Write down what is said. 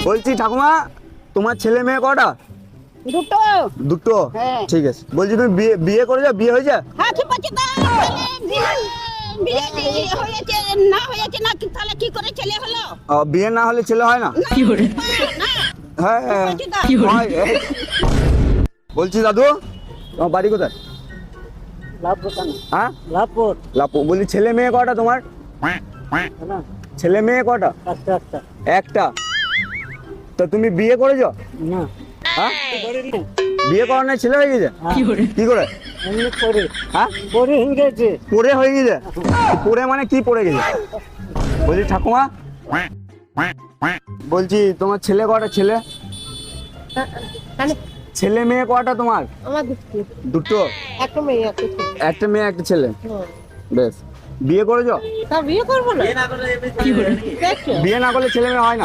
বলছি ঠাকুমা, তোমার ছেলে মেয়ে কটা? দুটো। দুটো? হ্যাঁ। ঠিক আছে। বলছি তুমি বিয়ে করেছো? বিয়ে হয়েছে? হ্যাঁ, ঠিক আছে। বিয়ে হয়েছে না হয়েছে না তাহলে কি করে ছেলে হলো? বিয়ে না হলে ছেলে হয় না? না, হ্যাঁ হয়। বলছি দাদু, তোমার বাড়ি কোথায়? হ্যাঁ, লাভপুর। বলছি ছেলে মেয়ে কটা তোমার? ছেলে মেয়ে কটা? একটা। তো তুমি বিয়ে করেছো? হ্যাঁ, বিয়ে করার নাই, ছেলে হয়ে গেছে? কি করে? হ্যাঁ, পড়ে হয়ে গেছে? পড়ে মানে কি পড়ে গেছে? বলছি ঠাকুমা, বলছি তোমার ছেলে কটা? ছেলে মেয়ে কটা তোমার? আমার দুটো। একটা মেয়ে একটা মেয়ে একটা ছেলে। বেশ। বিয়ে করেছো? তা বিয়ে করবো না। বিয়ে না করলে ছেলে মেয়ে হয় না?